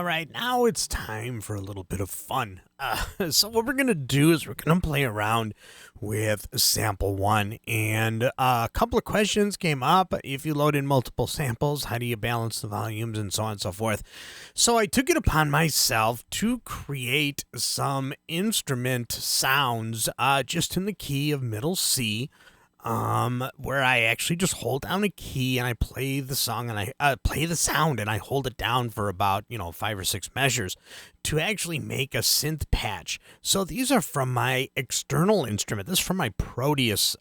All right, now it's time for a little bit of fun. So what we're going to do is we're going to play around with sample one, and a couple of questions came up. If you load in multiple samples, how do you balance the volumes and so on and so forth? So I took it upon myself to create some instrument sounds just in the key of middle C, where I actually just hold down a key and I play the song and I play the sound and I hold it down for about 5 or 6 measures to actually make a synth patch. So these are from my external instrument. This is from my Proteus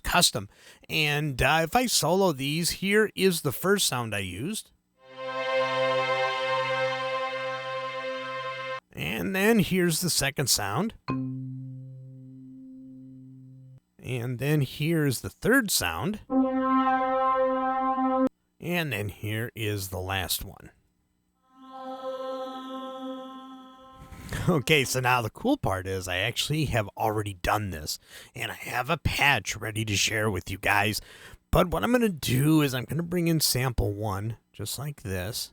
Custom, and if I solo these, here is the first sound I used. And then here's the second sound. And then here's the third sound. And then here is the last one. Okay, so now the cool part is I actually have already done this, and I have a patch ready to share with you guys. But what I'm going to do is I'm going to bring in sample one, just like this.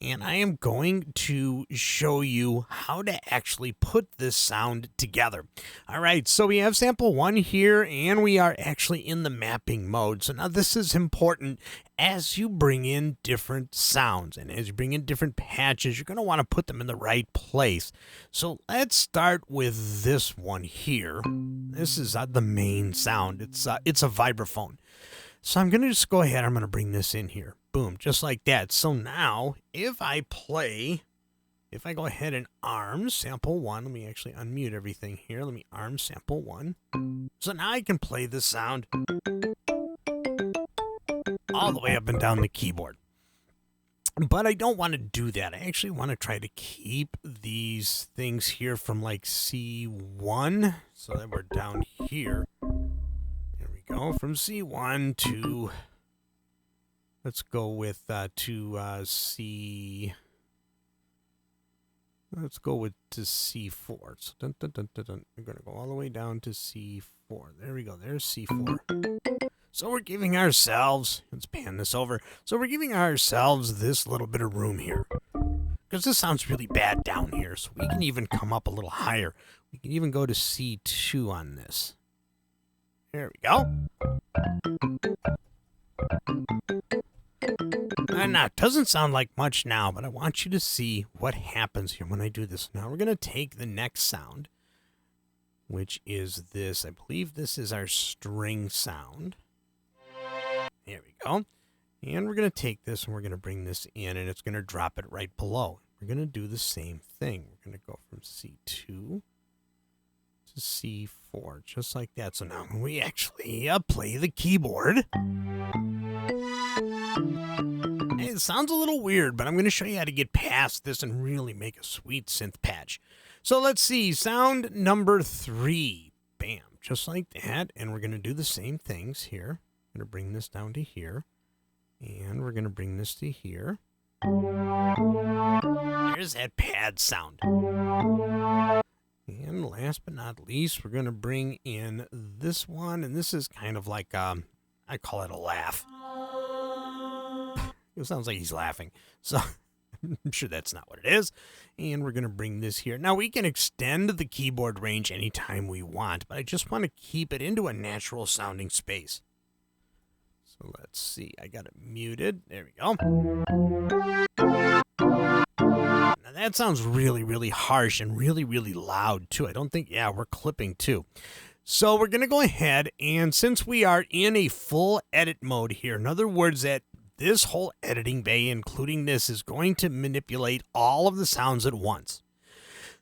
And I am going to show you how to actually put this sound together. All right, so we have sample one here, and we are actually in the mapping mode. So now this is important as you bring in different sounds, and as you bring in different patches, you're going to want to put them in the right place. So let's start with this one here. This is the main sound. It's a vibraphone. So I'm going to just go ahead. I'm going to bring this in here. Boom, just like that. So now, if I go ahead and arm sample one, let me actually unmute everything here. Let me arm sample one. So now I can play this sound all the way up and down the keyboard. But I don't want to do that. I actually want to try to keep these things here from like C1, so that we're down here. There we go, from C1 to... Let's go with C. Let's go with to C4. So we're gonna go all the way down to C4. There we go. There's C4. So we're giving ourselves. Let's pan this over. So we're giving ourselves this little bit of room here, because this sounds really bad down here. So we can even come up a little higher. We can even go to C2 on this. There we go. Now, it doesn't sound like much now, but I want you to see what happens here when I do this. Now, we're going to take the next sound, which is this. I believe this is our string sound. There we go. And we're going to take this and we're going to bring this in, and it's going to drop it right below. We're going to do the same thing. We're going to go from C2 to C4, just like that. So now when we actually play the keyboard... It sounds a little weird, but I'm going to show you how to get past this and really make a sweet synth patch. So let's see, sound number 3. Bam, just like that. And we're going to do the same things here. I'm going to bring this down to here. And we're going to bring this to here. There's that pad sound. And last but not least, we're going to bring in this one. And this is kind of like, I call it a laugh. It sounds like he's laughing, so I'm sure that's not what it is. And we're going to bring this here. Now, we can extend the keyboard range anytime we want, but I just want to keep it into a natural sounding space. So let's see. I got it muted. There we go. Now, that sounds really, really harsh and really, really loud, too. I don't think, yeah, we're clipping, too. So we're going to go ahead, and since we are in a full edit mode here, in other words, that this whole editing bay, including this, is going to manipulate all of the sounds at once.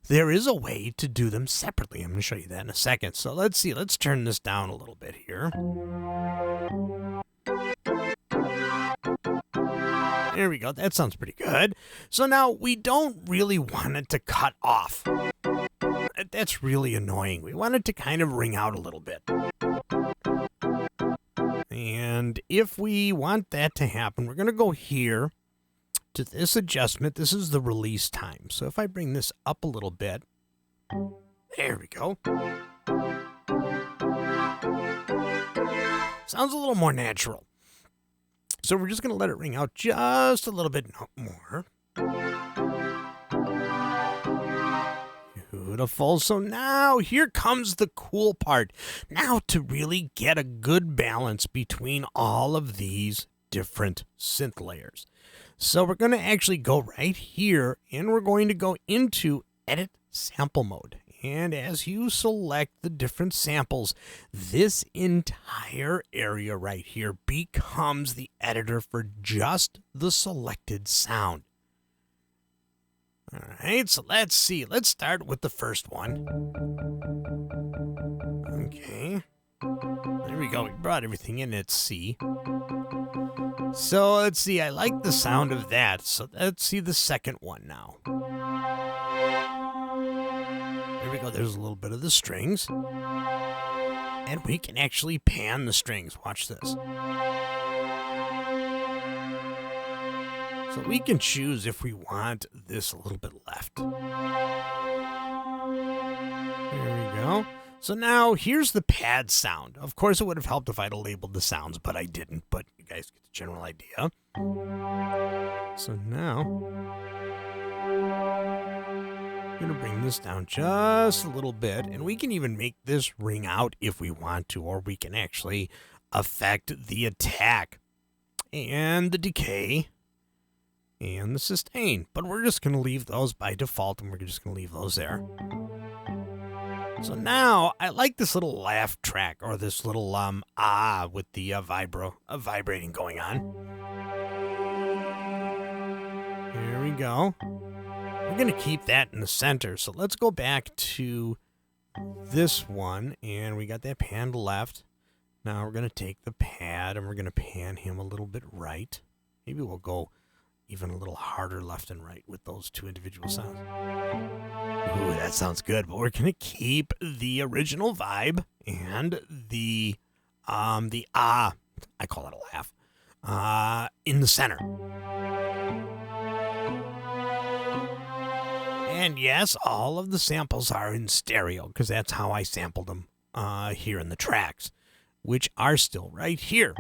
There is a way to do them separately. I'm going to show you that in a second. So let's see. Let's turn this down a little bit here. There we go. That sounds pretty good. So now we don't really want it to cut off. That's really annoying. We want it to kind of ring out a little bit. And if we want that to happen, we're going to go here to this adjustment. This is the release time. So if I bring this up a little bit, there we go. Sounds a little more natural. So we're just going to let it ring out just a little bit more. Beautiful. So now here comes the cool part. Now to really get a good balance between all of these different synth layers. So we're going to actually go right here and we're going to go into Edit Sample Mode. And as you select the different samples, this entire area right here becomes the editor for just the selected sound. All right, so let's see. Let's start with the first one. Okay. There we go. We brought everything in at C. So let's see. I like the sound of that. So let's see the second one now. There we go. There's a little bit of the strings. And we can actually pan the strings. Watch this. So we can choose if we want this a little bit left. There we go. So now here's the pad sound. Of course, it would have helped if I'd have labeled the sounds, but I didn't. But you guys get the general idea. So now I'm going to bring this down just a little bit. And we can even make this ring out if we want to, or we can actually affect the attack and the decay and the sustain, but we're just going to leave those by default, and we're just going to leave those there. So now, I like this little laugh track, or this little with the vibrating going on. Here we go. We're going to keep that in the center, so let's go back to this one, and we got that pan left. Now we're going to take the pad, and we're going to pan him a little bit right. Maybe we'll go even a little harder left and right with those two individual sounds. Ooh, that sounds good. But we're going to keep the original vibe and the I call it a laugh, in the center. And yes, all of the samples are in stereo because that's how I sampled them here in the tracks, which are still right here.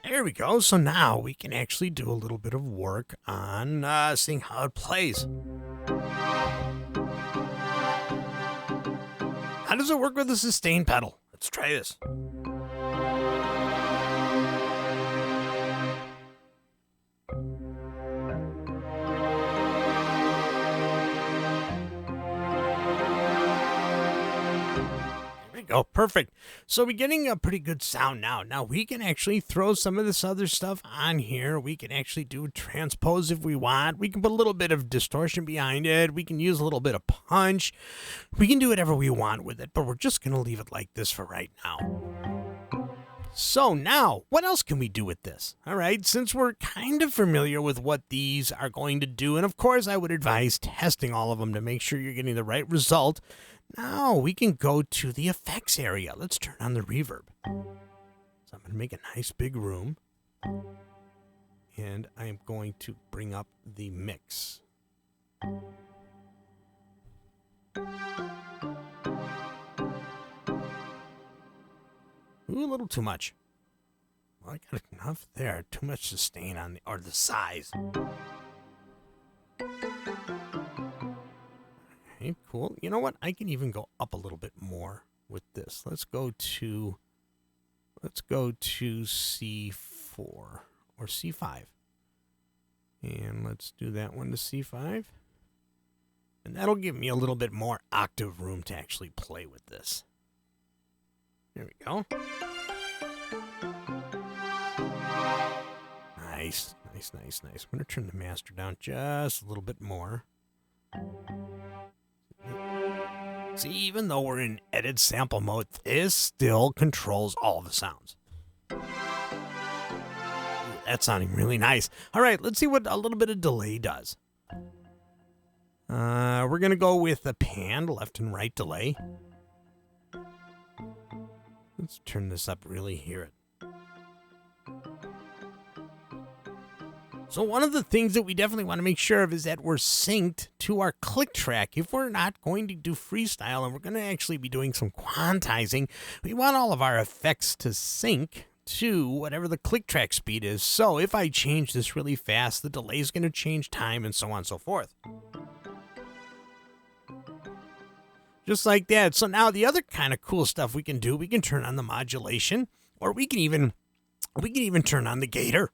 There we go. So now we can actually do a little bit of work on seeing how it plays. How does it work with the sustain pedal? Let's try this. Go. Perfect. So we're getting a pretty good sound now. Now we can actually throw some of this other stuff on here. We can actually do transpose if we want. We can put a little bit of distortion behind it. We can use a little bit of punch. We can do whatever we want with it, but we're just going to leave it like this for right now. So now, what else can we do with this? All right, since we're kind of familiar with what these are going to do, and of course I would advise testing all of them to make sure you're getting the right result. Now we can go to the effects area. Let's turn on the reverb. So I'm going to make a nice big room. And I am going to bring up the mix. Ooh, a little too much. Well, I got enough there. Too much sustain on the size. Okay, cool. You know what? I can even go up a little bit more with this. Let's go to C4 or C5. And let's do that one to C5. And that'll give me a little bit more octave room to actually play with this. There we go. Nice, nice, nice, nice. I'm going to turn the master down just a little bit more. See, even though we're in edit sample mode, this still controls all the sounds. Ooh, that's sounding really nice. All right, let's see what a little bit of delay does. We're going to go with the pan, left and right delay. Let's turn this up, really hear it. So one of the things that we definitely want to make sure of is that we're synced to our click track. If we're not going to do freestyle and we're going to actually be doing some quantizing, we want all of our effects to sync to whatever the click track speed is. So if I change this really fast, the delay is going to change time and so on and so forth. Just like that. So now the other kind of cool stuff we can do, we can turn on the modulation, or we can even turn on the gator.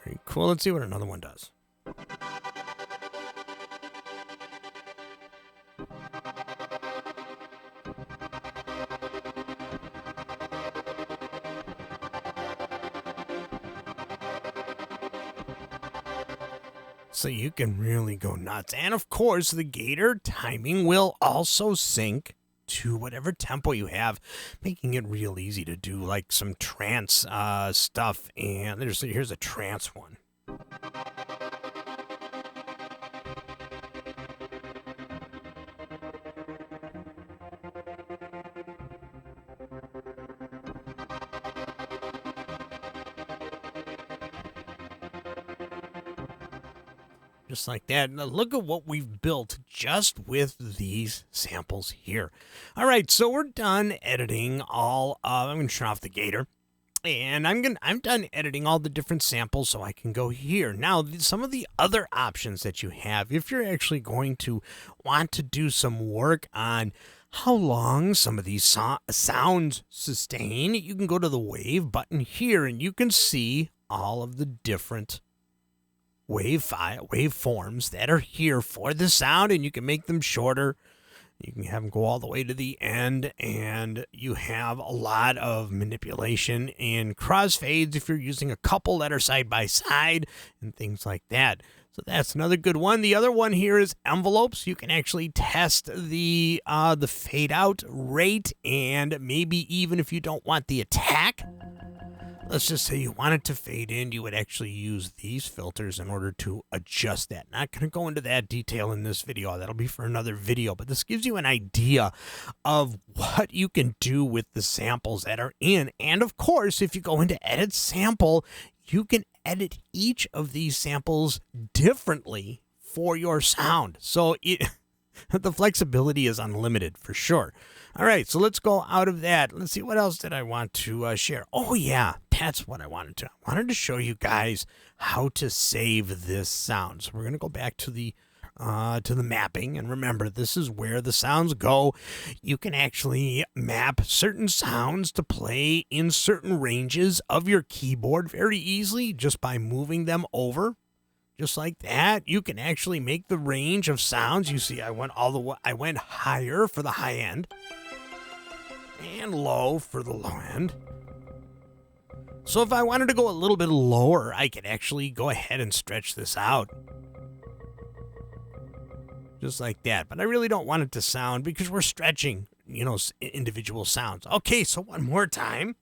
Very cool. Let's see what another one does. So you can really go nuts. And of course, the gator timing will also sync to whatever tempo you have, making it real easy to do like some trance stuff. And here's a trance one. Just like that. Now look at what we've built just with these samples here. All right, so we're done editing all. I'm going to turn off the gator, and I'm done editing all the different samples, so I can go here. Now, some of the other options that you have, if you're actually going to want to do some work on how long some of these sounds sustain, you can go to the wave button here, and you can see all of the different waveforms that are here for the sound, and you can make them shorter. You can have them go all the way to the end, and you have a lot of manipulation in crossfades if you're using a couple that are side by side and things like that. So that's another good one. The other one here is envelopes. You can actually test the fade out rate, and maybe even if you don't want the attack, let's just say you want it to fade in, you would actually use these filters in order to adjust that. Not going to go into that detail in this video. That'll be for another video. But this gives you an idea of what you can do with the samples that are in. And, of course, if you go into Edit Sample, you can edit each of these samples differently for your sound. So the flexibility is unlimited for sure. All right, so let's go out of that. Let's see, what else did I want to share? Oh, yeah, that's what I wanted to. I wanted to show you guys how to save this sound. So we're going to go back to the mapping. And remember, this is where the sounds go. You can actually map certain sounds to play in certain ranges of your keyboard very easily just by moving them over. Just like that, you can actually make the range of sounds. You see, I went higher for the high end and low for the low end. So if I wanted to go a little bit lower, I could actually go ahead and stretch this out. Just like that. But I really don't want it to sound, because we're stretching, individual sounds. Okay, so one more time.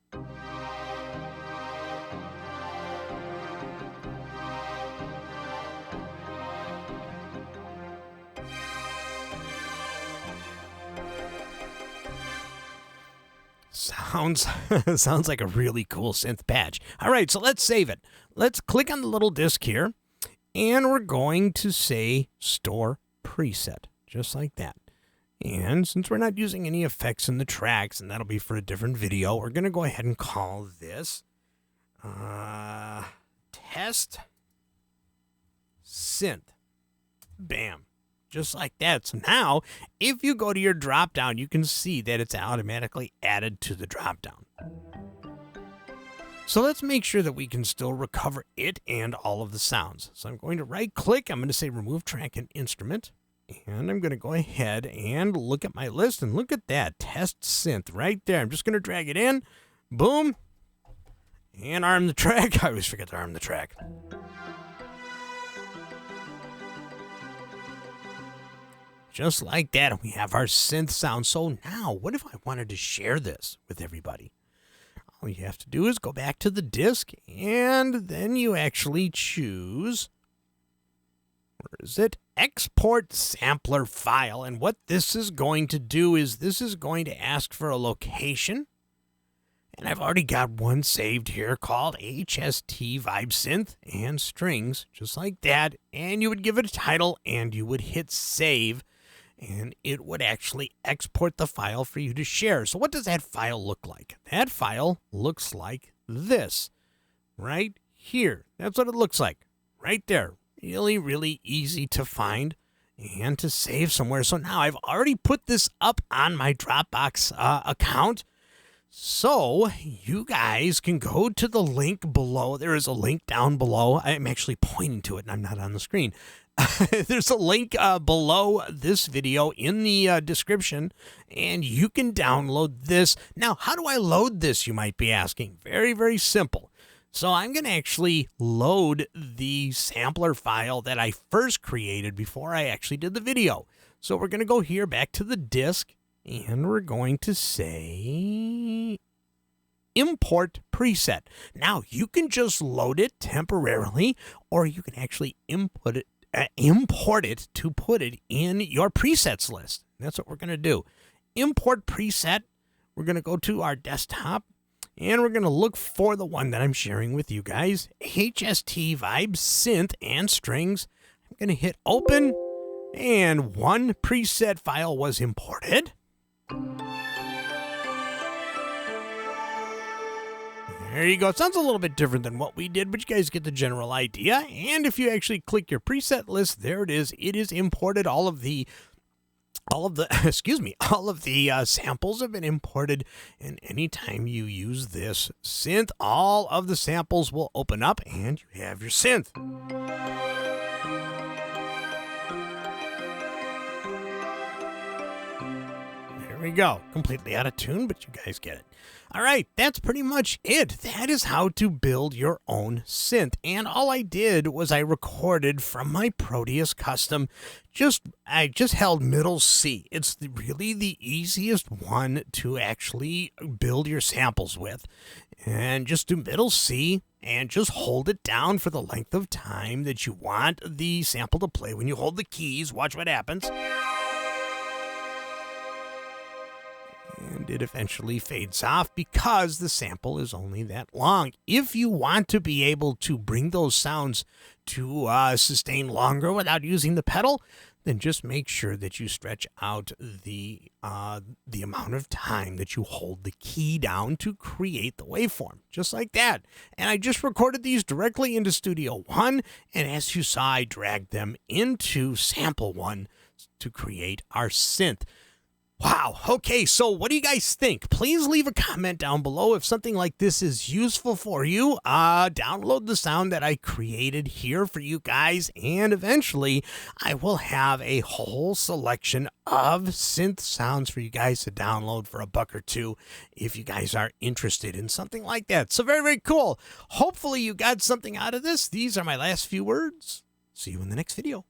Sounds like a really cool synth patch. All right, so let's save it. Let's click on the little disc here, and we're going to say Store Preset, just like that. And since we're not using any effects in the tracks, and that'll be for a different video, we're going to go ahead and call this Test Synth. Bam. Just like that. So now, if you go to your drop-down, you can see that it's automatically added to the drop-down. So let's make sure that we can still recover it and all of the sounds. So I'm going to right-click. I'm going to say Remove Track and Instrument. And I'm going to go ahead and look at my list. And look at that. Test Synth right there. I'm just going to drag it in. Boom. And arm the track. I always forget to arm the track. Just like that, we have our synth sound. So now, what if I wanted to share this with everybody? All you have to do is go back to the disk, and then you actually choose, where is it? Export sampler file. And what this is going to do is this is going to ask for a location. And I've already got one saved here called HST Vibe Synth and Strings, just like that. And you would give it a title, and you would hit save. And it would actually export the file for you to share. So what does that file look like? That file looks like this. right here. That's what it looks like right there. Really, really easy to find and to save somewhere. So now I've already put this up on my Dropbox account. So you guys can go to the link below. There is a link down below. I'm actually pointing to it and I'm not on the screen. There's a link below this video in the description, and you can download this. Now, how do I load this, you might be asking? Very, very simple. So I'm going to actually load the sampler file that I first created before I actually did the video. So we're going to go here back to the disk, and we're going to say import preset. Now, you can just load it temporarily, or you can actually import it to put it in your presets list. That's what we're going to do. Import preset. We're going to go to our desktop, and we're going to look for the one that I'm sharing with you guys, HST Vibes Synth and Strings. I'm going to hit open, and one preset file was imported. There you go. It sounds a little bit different than what we did, but you guys get the general idea. And if you actually click your preset list, there it is. It is imported. All of the samples have been imported. And anytime you use this synth, all of the samples will open up and you have your synth. There we go. Completely out of tune, but you guys get it. All right, that's pretty much it. That is how to build your own synth. And all I did was I recorded from my Proteus Custom. I just held middle C. It's really the easiest one to actually build your samples with. And just do middle C and just hold it down for the length of time that you want the sample to play. When you hold the keys, watch what happens. And it eventually fades off because the sample is only that long. If you want to be able to bring those sounds to sustain longer without using the pedal, then just make sure that you stretch out the amount of time that you hold the key down to create the waveform, just like that. And I just recorded these directly into Studio One, and as you saw, I dragged them into Sample One to create our synth. Wow. Okay, so what do you guys think? Please leave a comment down below if something like this is useful for you. Download the sound that I created here for you guys, and eventually I will have a whole selection of synth sounds for you guys to download for $1 or $2 if you guys are interested in something like that. So very, very cool. Hopefully you got something out of this. These are my last few words. See you in the next video.